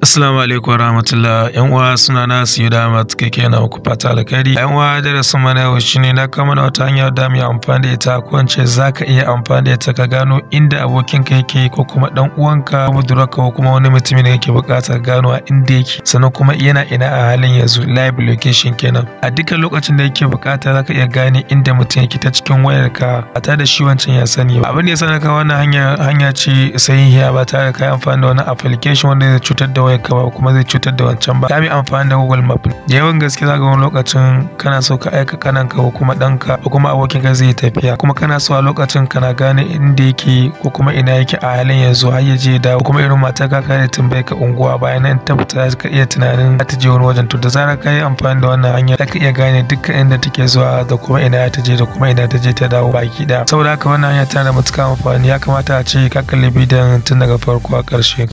Assalamu alaikum warahmatullah. Yan uwa suna na Sunan kake na muku fata alkhairi. Yan uwa darasin mana yau shine na kama wata hanya da mu amfani da ita ko ince zaka iya amfani da ita ka gano inda abokinka yake ko kuma dan uwanka budurarka ko kuma wani mutumi da yake buƙatar gano a inda yake sannan kuma yana ina a halin yanzu, live location kenan. A dukkan lokacin da yake buƙata zaka iya gane inda mutum yake ta cikin wayarka ba tare da shi wancan ya sani ba. Abin da ya sa ka wannan hanya ce sahihiya ba tare da kai amfani da wani application wanda zai cutar da wayarka ba kuma zai cutar da wancan ba. Kami amfani da Google Map. Da yawan gaske zaka wani lokacin kana so ka aika kananka ko kuma danka ko kuma abokinka zai tafiya kuma kana so a lokacin kana gane inda yake ko kuma ina yake a halin yanzu har ya je da kuma irin mata ka kare tambaye ka unguwa bayan nan tabbata ka iya tunanin za ta je wani wajen. To da zarar ka yi amfani da wannan hanya zaka iya gane dukkan inda take zuwa da kuma ina ta je da kuma ina ta je ta dawo baki daya. Saboda haka wannan hanya tana da matuƙar amfani, ya kamata a ce ka kalli bidiyon tun daga farko a ƙarshe.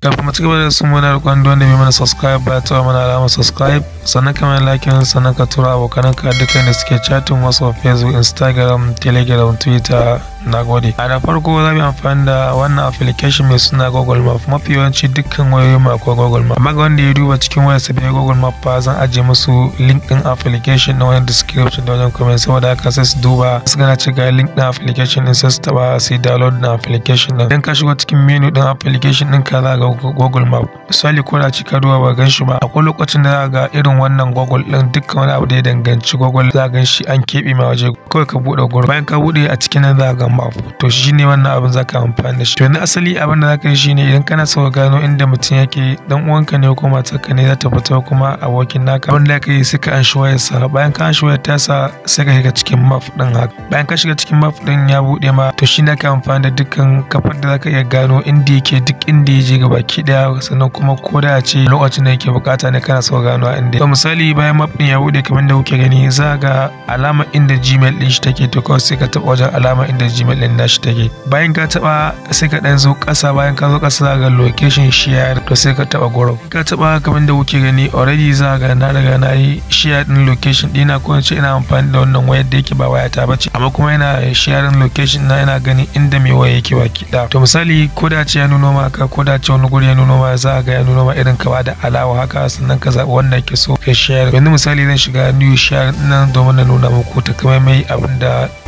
Kafin mu cigaba da su muna roƙon wanda bai mana subscribe ba ta mana alamar subscribe sannan ka mana like sannan ka tura abokananka dukkan da suke chatting WhatsApp, Facebook, Instagram, Telegram, Twitter. Nagode. A da farko za mu yi amfani da wannan application mai suna Google Map. Mafi yawanci dukkan wayoyin mu akwai Google Map. Amma ga wanda ya duba cikin wayarsa bai Google Map ba zan ajiye musu link din application na wajen description da wajen comment, saboda haka sai su duba su gana ce ga link din application din sai su taba sai download na application din. Idan ka shigo cikin menu din application din ka za ga Google Map. Misali ko da ka duba ba gan shi ba, akwai lokacin da za ga irin wannan Google din dukkan wani abu da ya danganci Google za gan shi an keɓe ma waje kawai ka buɗe gurin. Bayan ka buɗe a cikin nan za ga map, to shi ne wannan abin zaka amfani da shi. To yanzu asali abin da zaka yi shine idan kana so ka gano inda mutum yake, dan uwanka ne ko matarka ne za ta fito kuma abokin naka, abin da zaka yi sai ka anshi wayarsa. Bayan ka anshi wayar tasa sai ka shiga cikin map din haka. Bayan ka shiga cikin map din ya bude ma, to shi ne ka amfani da dukkan kafar da zaka iya gano inda yake duk inda ya je gabaki daya, sannan kuma ko da a ce lokacin da yake bukata ne kana so ka gano a inda. To misali bayan map din ya bude kamar da kuke gani za ga alama inda Gmail din shi take, to kawai sai ka taba wajen alama inda Gmail din nashi take. Bayan ka taba sai ka dan zo kasa, bayan ka zo kasa za ga location share, to sai ka taba gurin. Ka taba kamar da kuke gani already za ga na riga na yi share din location dina, ko ce ina amfani da wannan wayar da yake ba waya ta bace amma kuma ina sharing location na, ina gani inda mai waya yake baki da. To misali ko da ce ya nuno maka, ko da ce wani guri ya nuno ma, za ga ya nuno ma irin ka ba da alawa haka, sannan ka zabi wanda yake so ka share. Yanzu misali zan shiga new share nan domin na nuna muku takamaimai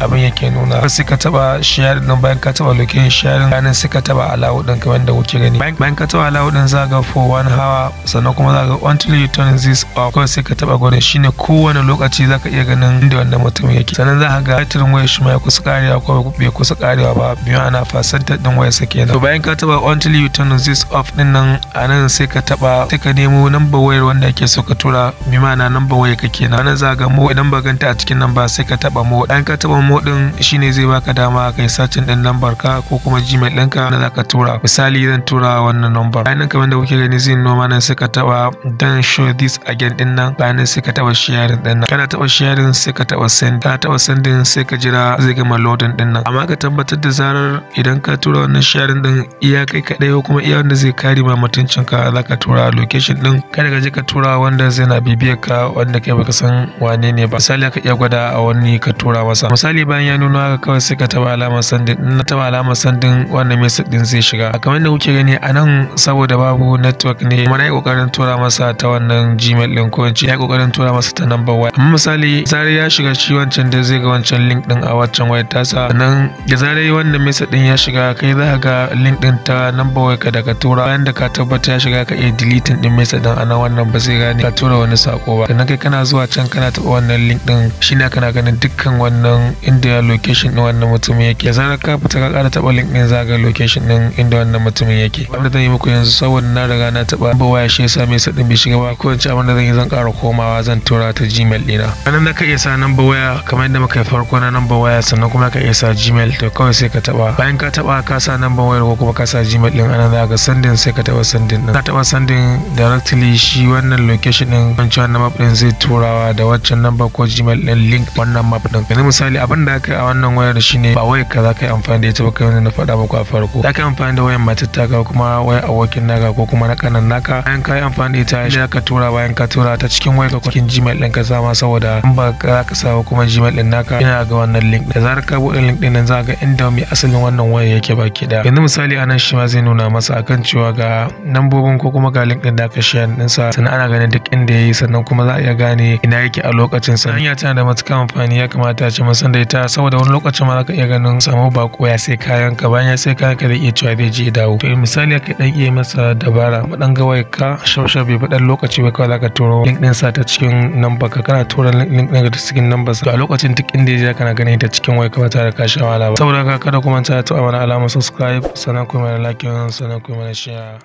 abin yake nuna. Sai ka taba share din, bayan ka taba location sharing bayan sai ka taba allow din kamar da kuke gani. Bayan ka taba allow din za ga for 1 hour, sannan kuma za ga until you turn this off, kawai sai ka taba gurin. Shine kowane lokaci za ka iya ganin inda wannan mutum yake. Sannan za ka ga batirin wayar shi ma ya kusa karewa ko bai kusa karewa ba, biyu ana fasantar din wayar sa kenan. To bayan ka taba until you turn this off din nan, anan sai ka taba sai ka nemo number wayar wanda yake so ka tura, bi ma'ana number wayar ka kenan. Nan za ga mo, idan ba ganta a cikin nan ba sai ka taba mo. Bayan ka taba mo din shine zai baka dama kai searching din lambar ka ko kuma Gmail ɗinka da zaka tura. Misali zan tura wannan number. Bayan nan kamar da kuke gani zai noma nan sai ka taba dan show this again din nan. Bayan nan sai ka taba sharing din nan. Kana taba sharing sai ka taba send. Kana taba sending sai ka jira zai gama loading din nan. Amma ka tabbatar da zarar idan ka tura wannan sharing din iya kai kadai ko kuma iya wanda zai kare ma mutuncin ka zaka tura location din. Kada ka je ka tura wanda zai na bibiyar ka wanda kai baka san wane ne ba. Misali ka iya gwada a wani ka tura masa. Misali bayan ya nuna haka kawai sai ka taba alamar sending. Na taba alamar sending wannan message din zai shiga. Kamar da kuke gani a nan saboda babu network ne, kuma na yi kokarin tura masa ta wannan Gmail din, ko in ce ya kokarin tura masa ta number waya. Amma misali zarar ya shiga shi wancan da zai ga wancan link din a wancan wayar tasa, nan da zarar wannan message din ya shiga kai za ka ga link din ta number waya ka da ka tura. Bayan da ka tabbata ya shiga ka iya deleting din message din a nan, wannan ba zai gane ka tura wani sako ba. Sannan kai kana zuwa can kana taba wannan link din, shine kana ganin dukkan wannan inda location din wannan mutum yake. Da zarar ka fita ka kara taba link din za ga location din inda wannan mutumin yake. Abin da zan yi muku yanzu saboda na riga na taba ba waya shi yasa mai sadin bai shiga ba, ko in ce abin da zan yi zan kara komawa zan tura ta Gmail dina. Anan da ka iya sa number waya kamar yadda muka yi farko na number waya, sannan kuma ka iya sa Gmail. To kawai sai ka taba, bayan ka taba ka sa number wayar ko kuma ka sa Gmail din, anan za ga sending sai ka taba sending din. Ka taba sending directly shi wannan location din wancan wannan map din zai turawa da waccan number ko Gmail din link wannan map din. Yanzu misali abin da aka yi a wannan wayar shine ba wayar ka za ka yi amfani da ita ba kamar na faɗa muku a farko. Za ka yi amfani da wayar matar taka kuma wayar abokin naka ko kuma na kanan naka. Bayan ka yi amfani da ita shi ka tura, bayan ka tura ta cikin wayar ka cikin Gmail ɗin ka sama, saboda in ba za ka sa kuma Gmail ɗin naka yana ga wannan link. Da zarar ka buɗe link ɗin nan za ga inda mai asalin wannan wayar yake baki ɗaya. Yanzu misali anan shi ma zai nuna masa akan cewa ga nambobin ko kuma ga link ɗin da aka share ɗinsa, sannan ana ganin duk inda yayi, sannan kuma za a iya gane ina yake a lokacin sa. Hanya tana da matuƙar amfani, ya kamata a ce mun san da ita, saboda wani lokacin ma za ka iya ganin samu bako ya sai kayan ka, bayan ya sai kayan ka zai iya cewa zai je dawo. To misali ka dan iya masa dabara, mu dan ga wayar ka shausha bai faɗan lokaci ba kawai za ka turo link ɗin sa ta cikin number ka, kana tura link ɗin ta cikin number sa, to a lokacin duk inda ya je kana ganin ta cikin wayar ka ba tare da ka sha wahala ba. Saboda haka kada ku manta ta mana alamar subscribe, sannan ku mana like, sannan ku mana share.